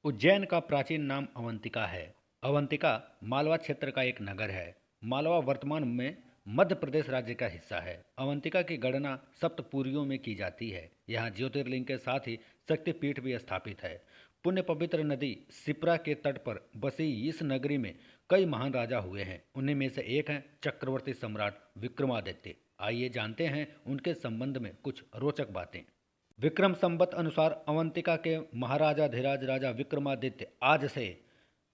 उज्जैन का प्राचीन नाम अवंतिका है। अवंतिका मालवा क्षेत्र का एक नगर है। मालवा वर्तमान में मध्य प्रदेश राज्य का हिस्सा है। अवंतिका की गणना सप्तपुरियों में की जाती है। यहाँ ज्योतिर्लिंग के साथ ही शक्तिपीठ भी स्थापित है। पुण्य पवित्र नदी सिप्रा के तट पर बसी इस नगरी में कई महान राजा हुए हैं। उन्हीं में से एक हैं चक्रवर्ती सम्राट विक्रमादित्य। आइए जानते हैं उनके संबंध में कुछ रोचक बातें। विक्रम संवत अनुसार अवंतिका के महाराजाधिराज राजा विक्रमादित्य आज से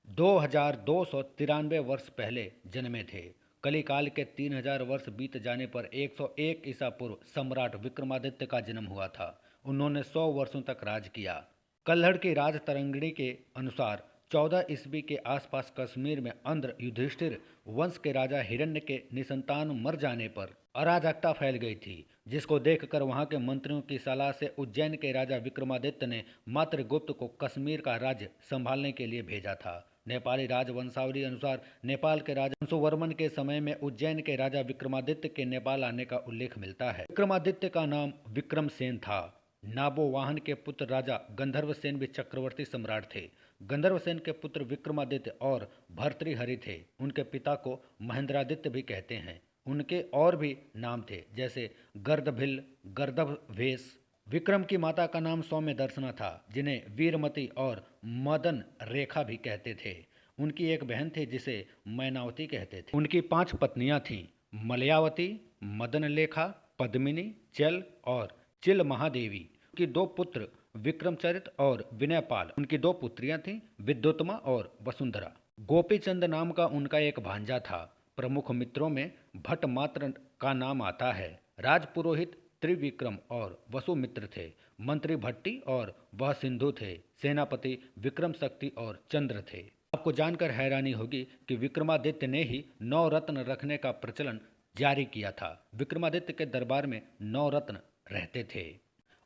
2293 वर्ष पहले जन्मे थे। कलिकाल के 3000 वर्ष बीत जाने पर 101 ईसा पूर्व सम्राट विक्रमादित्य का जन्म हुआ था। उन्होंने 100 वर्षों तक राज किया। कल्हड़ की राज तरंगिणी के अनुसार 14 ईस्वी के आसपास कश्मीर में अंध्र युधिष्ठिर वंश के राजा हिरण्य के निसंतान मर जाने पर अराजकता फैल गई थी, जिसको देखकर वहां के मंत्रियों की सलाह से उज्जैन के राजा विक्रमादित्य ने मातृगुप्त को कश्मीर का राज्य संभालने के लिए भेजा था। नेपाली राजवंशावली अनुसार नेपाल के राजा अंशुवर्मन के समय में उज्जैन के राजा विक्रमादित्य के नेपाल आने का उल्लेख मिलता है। विक्रमादित्य का नाम विक्रमसेन था। नाबोवाहन के पुत्र राजा गंधर्वसेन भी चक्रवर्ती सम्राट थे। गंधर्वसेन के पुत्र विक्रमादित्य और भर्तृहरि थे। उनके पिता को महेंद्रादित्य भी कहते हैं। उनके और भी नाम थे, जैसे गर्दभिल, गर्दभवेश। विक्रम की माता का नाम सौम्य दर्शना था, जिन्हें वीरमती और मदन रेखा भी कहते थे। उनकी एक बहन थी जिसे मैनावती कहते थे। उनकी 5 पत्नियां थीं, मलयावती, मदन लेखा, पद्मिनी, चल और चिल महादेवी। उनकी 2 पुत्र विक्रमचरित और विनयपाल। उनकी 2 पुत्रियां थीं, विद्युत्मा और वसुंधरा। गोपीचंद नाम का उनका एक भांजा था। प्रमुख मित्रों में भट्टमात्र का नाम आता है। राजपुरोहित त्रिविक्रम और वसुमित्र थे। मंत्री भट्टी और वह सिंधु थे। सेनापति विक्रम शक्ति और चंद्र थे। आपको जानकर हैरानी होगी कि विक्रमादित्य ने ही 9 रत्न रखने का प्रचलन जारी किया था। विक्रमादित्य के दरबार में 9 रत्न रहते थे।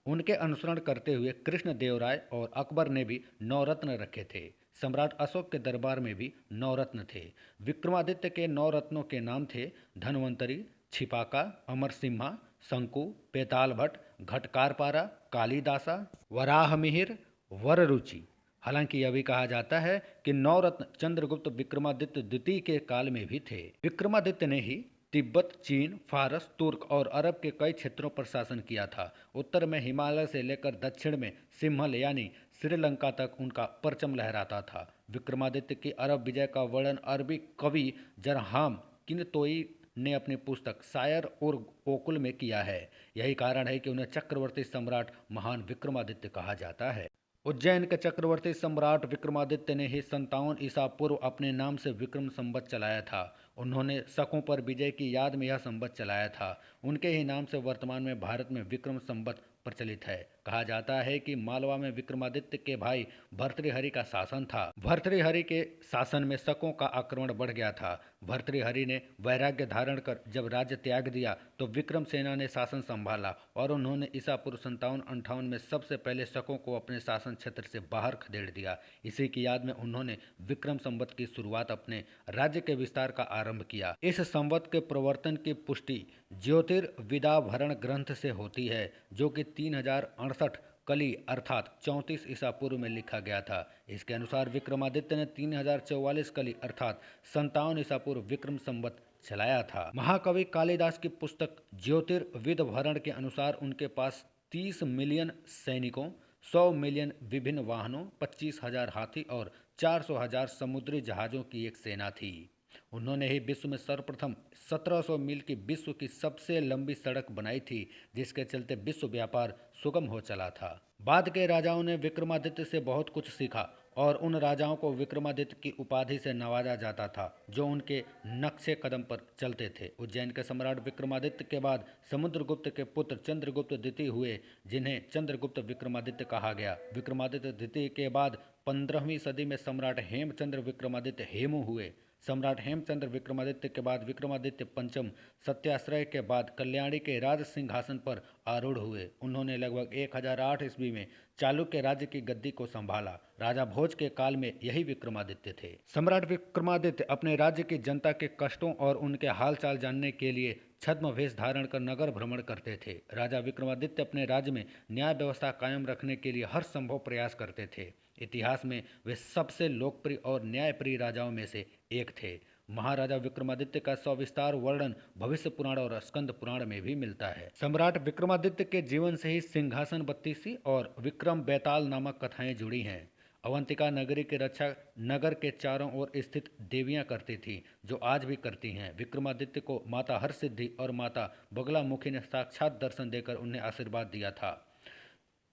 उनके अनुसरण करते हुए कृष्णदेवराय और अकबर ने भी 9 रत्न रखे थे। सम्राट अशोक के दरबार में भी 9 रत्न थे। विक्रमादित्य के 9 रत्नों के नाम थे धनवंतरी, छिपाका, अमरसिम्हा, शंकु, पेतालभट्ट, घटकारपारा, कालिदासा, वराहमिहिर, वररुचि। हालांकि यह भी कहा जाता है कि 9 रत्न चंद्रगुप्त विक्रमादित्य द्वितीय के काल में भी थे। विक्रमादित्य ने ही तिब्बत, चीन, फारस, तुर्क और अरब के कई क्षेत्रों पर शासन किया था। उत्तर में हिमालय से लेकर दक्षिण में सिंहल यानी श्रीलंका तक उनका परचम लहराता था। विक्रमादित्य की अरब विजय का वर्णन अरबी कवि जरहाम किनतोई ने अपनी पुस्तक शायर और ओकुल में किया है। यही कारण है कि उन्हें चक्रवर्ती सम्राट महान विक्रमादित्य कहा जाता है। उज्जैन के चक्रवर्ती सम्राट विक्रमादित्य ने ही 57 ईसा पूर्व अपने नाम से विक्रम संवत चलाया था। उन्होंने शकों पर विजय की याद में यह संवत चलाया था। उनके ही नाम से वर्तमान में भारत में विक्रम संवत प्रचलित है। कहा जाता है कि मालवा में विक्रमादित्य के भाई भर्तृहरि का शासन था। भर्तृहरि के शासन में शकों का आक्रमण बढ़ गया था। भर्तृहरि ने वैराग्य धारण कर जब राज्य त्याग दिया तो विक्रम सेना ने शासन संभाला और उन्होंने ईसा पूर्व 57-58 में सबसे पहले शकों को अपने शासन क्षेत्र से बाहर खदेड़ दिया। इसी की याद में उन्होंने विक्रम संवत की शुरुआत अपने राज्य के विस्तार का आरंभ किया। इस संवत के प्रवर्तन की पुष्टि ज्योतिर्विदाभरण ग्रंथ से होती है, जो कि 3068 कली अर्थात 34 ईसा पूर्व में लिखा गया था। इसके अनुसार विक्रमादित्य ने 3044 कली अर्थात 57 ईसा पूर्व विक्रम संवत चलाया था। महाकवि कालिदास की पुस्तक ज्योतिर्विदभरण के अनुसार उनके पास 30 मिलियन सैनिकों, 100 मिलियन विभिन्न वाहनों, 25,000 हाथी और 400,000 समुद्री जहाजों की एक सेना थी। उन्होंने ही विश्व में सर्वप्रथम 1700 मील की विश्व की सबसे लंबी सड़क बनाई थी, जिसके चलते विश्व व्यापार सुगम हो चला था। बाद के राजाओं ने विक्रमादित्य से बहुत कुछ सीखा और उन राजाओं को विक्रमादित्य की उपाधि से नवाजा जाता था जो उनके नक्शे कदम पर चलते थे। उज्जैन के सम्राट विक्रमादित्य के बाद समुद्रगुप्त के पुत्र चंद्रगुप्त द्वितीय हुए, जिन्हें चंद्रगुप्त विक्रमादित्य कहा गया। विक्रमादित्य द्वितीय के बाद 15वीं सदी में सम्राट हेमचंद्र विक्रमादित्य हेमू हुए। सम्राट हेमचंद्र विक्रमादित्य के बाद विक्रमादित्य पंचम सत्याश्रय के बाद कल्याणी के राज सिंहासन पर आरूढ़ हुए। उन्होंने लगभग 1008 ईस्वी में चालुक्य राज्य की गद्दी को संभाला। राजा भोज के काल में यही विक्रमादित्य थे। सम्राट विक्रमादित्य अपने राज्य की जनता के कष्टों और उनके हालचाल जानने के लिए छद्म वेश धारण कर नगर भ्रमण करते थे। राजा विक्रमादित्य अपने राज्य में न्याय व्यवस्था कायम रखने के लिए हर संभव प्रयास करते थे। इतिहास में वे सबसे लोकप्रिय और न्यायप्रिय राजाओं में से एक थे। महाराजा विक्रमादित्य का सविस्तार वर्णन भविष्य पुराण और स्कंद पुराण में भी मिलता है। सम्राट विक्रमादित्य के जीवन से ही सिंहासन बत्तीसी और विक्रम बेताल नामक कथाएं जुड़ी हैं। अवंतिका नगरी की रक्षा नगर के चारों ओर स्थित देवियां करती थी, जो आज भी करती हैं। विक्रमादित्य को माता हरसिद्धि और माता बगलामुखी ने साक्षात दर्शन देकर उन्हें आशीर्वाद दिया था।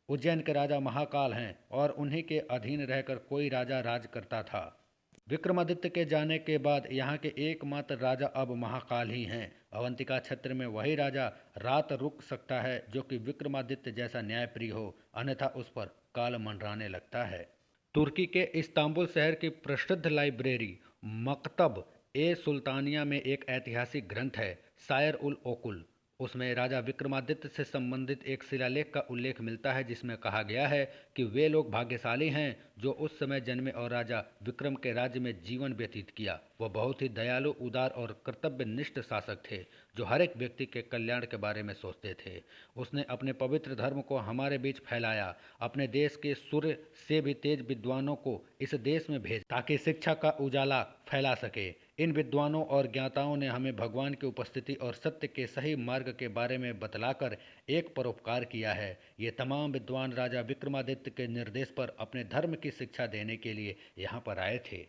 उज्जैन के राजा महाकाल हैं और उन्हीं के अधीन रहकर कोई राजा राज करता था। विक्रमादित्य के जाने के बाद यहाँ के एकमात्र राजा अब महाकाल ही हैं। अवंतिका क्षेत्र में वही राजा रात रुक सकता है जो कि विक्रमादित्य जैसा न्यायप्रिय हो, अन्यथा उस पर काल मंडराने लगता है। तुर्की के इस्तांबुल शहर की प्रसिद्ध लाइब्रेरी मकतब ए सुल्तानिया में एक ऐतिहासिक ग्रंथ है, शायर उल ओकुल। उसमें राजा विक्रमादित्य से संबंधित एक शिलालेख का उल्लेख मिलता है, जिसमें कहा गया है कि वे लोग भाग्यशाली हैं जो उस समय जन्मे और राजा विक्रम के राज्य में जीवन व्यतीत किया। वह बहुत ही दयालु, उदार और कर्तव्यनिष्ठ शासक थे, जो हर एक व्यक्ति के कल्याण के बारे में सोचते थे। उसने अपने पवित्र धर्म को हमारे बीच फैलाया, अपने देश के सूर्य से भी तेज विद्वानों को इस देश में भेजा ताकि शिक्षा का उजाला फैला सके। इन विद्वानों और ज्ञाताओं ने हमें भगवान की उपस्थिति और सत्य के सही मार्ग के बारे में बतलाकर एक परोपकार किया है। ये तमाम विद्वान राजा विक्रमादित्य के निर्देश पर अपने धर्म की शिक्षा देने के लिए यहाँ पर आए थे।